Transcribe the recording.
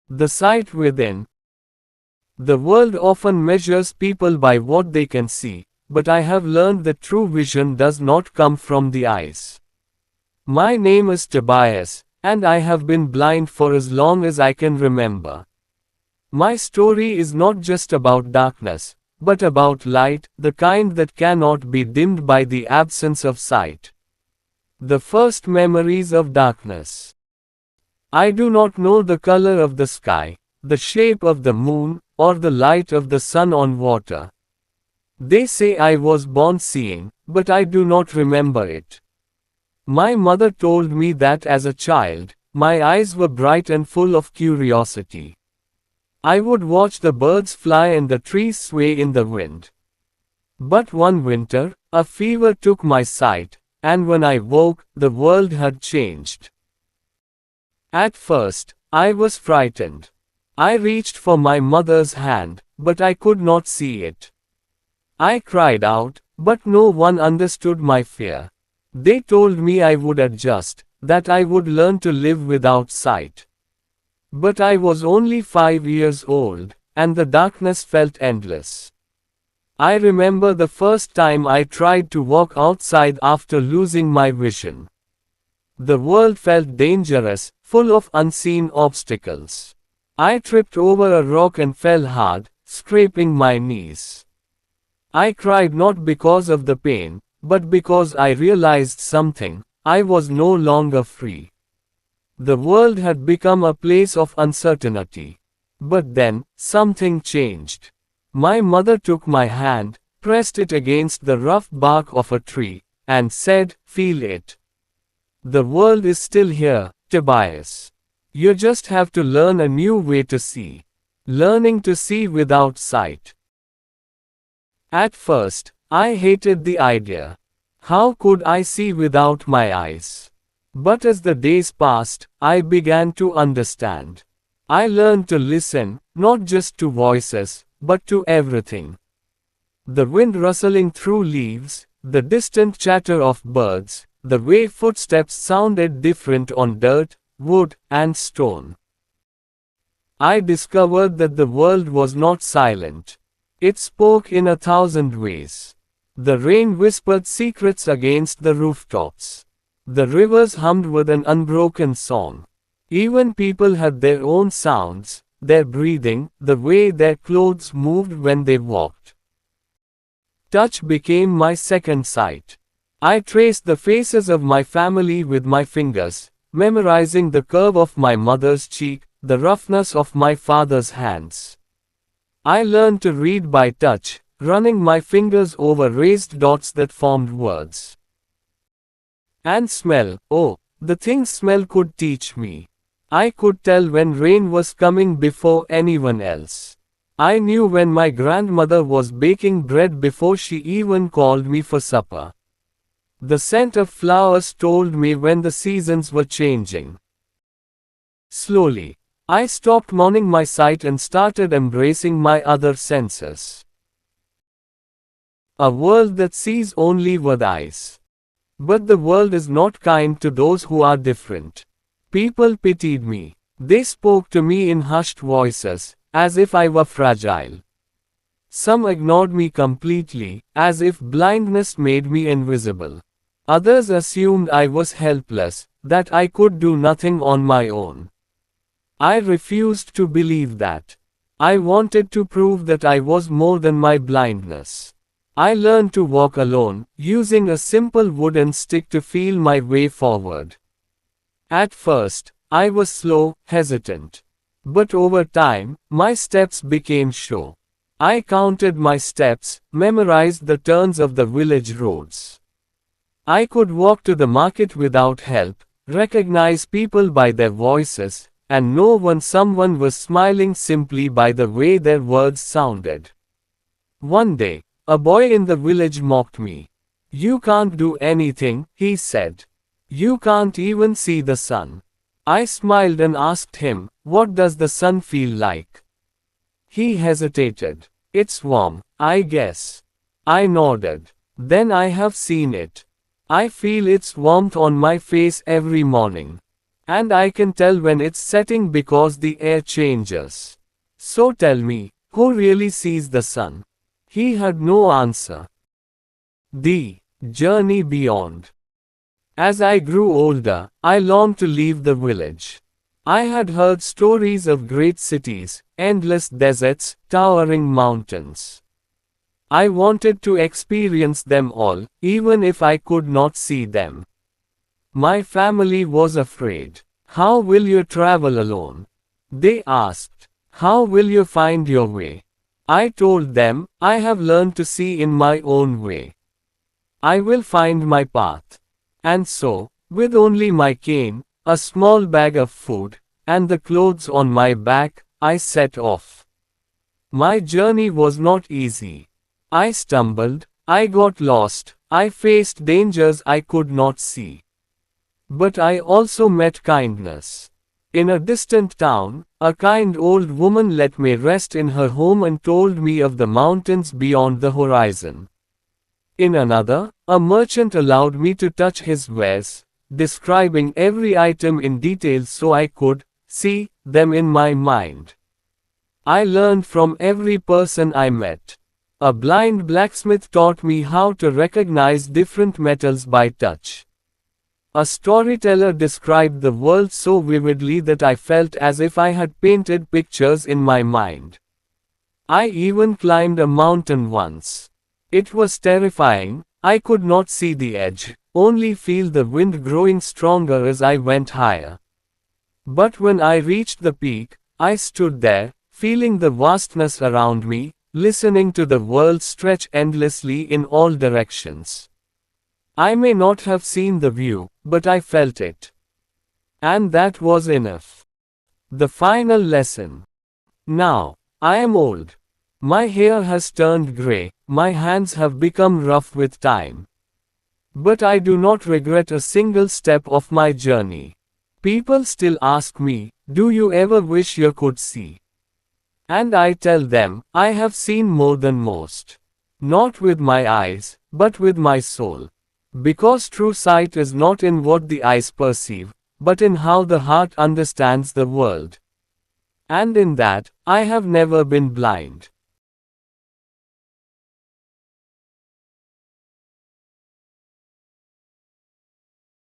The sight within. The world often measures people by what they can see, but I have learned that true vision does not come from the eyes. My name is Tobias, and I have been blind for as long as I can remember. My story is not just about darkness, but about light, the kind that cannot be dimmed by the absence of sight. The first memories of darkness. I do not know the color of the sky, the shape of the moon, or the light of the sun on water. They say I was born seeing, but I do not remember it. My mother told me that as a child, my eyes were bright and full of curiosity. I would watch the birds fly and the trees sway in the wind. But one winter, a fever took my sight, and when I woke, the world had changed. At first, I was frightened. I reached for my mother's hand, but I could not see it. I cried out, but no one understood my fear. They told me I would adjust, that I would learn to live without sight. But I was only 5 years old, and the darkness felt endless. I remember the first time I tried to walk outside after losing my vision. The world felt dangerous, full of unseen obstacles. I tripped over a rock and fell hard, scraping my knees. I cried not because of the pain, but because I realized something: I was no longer free. The world had become a place of uncertainty. But then, something changed. My mother took my hand, pressed it against the rough bark of a tree, and said, "Feel it. The world is still here, Tobias. You just have to learn a new way to see." Learning to see without sight. At first, I hated the idea. How could I see without my eyes? But as the days passed, I began to understand. I learned to listen, not just to voices, but to everything. The wind rustling through leaves, the distant chatter of birds, the way footsteps sounded different on dirt, wood, and stone. I discovered that the world was not silent. It spoke in 1,000 ways. The rain whispered secrets against the rooftops. The rivers hummed with an unbroken song. Even people had their own sounds, their breathing, the way their clothes moved when they walked. Touch became my second sight. I traced the faces of my family with my fingers, memorizing the curve of my mother's cheek, the roughness of my father's hands. I learned to read by touch, running my fingers over raised dots that formed words. And smell, oh, the thing smell could teach me. I could tell when rain was coming before anyone else. I knew when my grandmother was baking bread before she even called me for supper. The scent of flowers told me when the seasons were changing. Slowly, I stopped mourning my sight and started embracing my other senses. A world that sees only with eyes. But the world is not kind to those who are different. People pitied me. They spoke to me in hushed voices, as if I were fragile. Some ignored me completely, as if blindness made me invisible. Others assumed I was helpless, that I could do nothing on my own. I refused to believe that. I wanted to prove that I was more than my blindness. I learned to walk alone, using a simple wooden stick to feel my way forward. At first, I was slow, hesitant. But over time, my steps became sure. I counted my steps, memorized the turns of the village roads. I could walk to the market without help, recognize people by their voices, and know when someone was smiling simply by the way their words sounded. One day, a boy in the village mocked me. "You can't do anything," he said. "You can't even see the sun." I smiled and asked him, "What does the sun feel like?" He hesitated. "It's warm, I guess." I nodded. "Then I have seen it. I feel its warmth on my face every morning." And I can tell when it's setting because the air changes. So tell me, who really sees the sun? He had no answer. The journey beyond. As I grew older, I longed to leave the village. I had heard stories of great cities, endless deserts, towering mountains. I wanted to experience them all, even if I could not see them. My family was afraid. How will you travel alone? They asked. How will you find your way? I told them, I have learned to see in my own way. I will find my path. And so, with only my cane, a small bag of food, and the clothes on my back, I set off. My journey was not easy. I stumbled, I got lost, I faced dangers I could not see. But I also met kindness. In a distant town, a kind old woman let me rest in her home and told me of the mountains beyond the horizon. In another, a merchant allowed me to touch his wares, describing every item in detail so I could see them in my mind. I learned from every person I met. A blind blacksmith taught me how to recognize different metals by touch. A storyteller described the world so vividly that I felt as if I had painted pictures in my mind. I even climbed a mountain once. It was terrifying. I could not see the edge, only feel the wind growing stronger as I went higher. But when I reached the peak, I stood there, feeling the vastness around me, listening to the world stretch endlessly in all directions. I may not have seen the view, but I felt it. And that was enough. The final lesson. Now, I am old. My hair has turned gray, my hands have become rough with time. But I do not regret a single step of my journey. People still ask me, do you ever wish you could see? And I tell them, I have seen more than most. Not with my eyes, but with my soul. Because true sight is not in what the eyes perceive, but in how the heart understands the world. And in that, I have never been blind.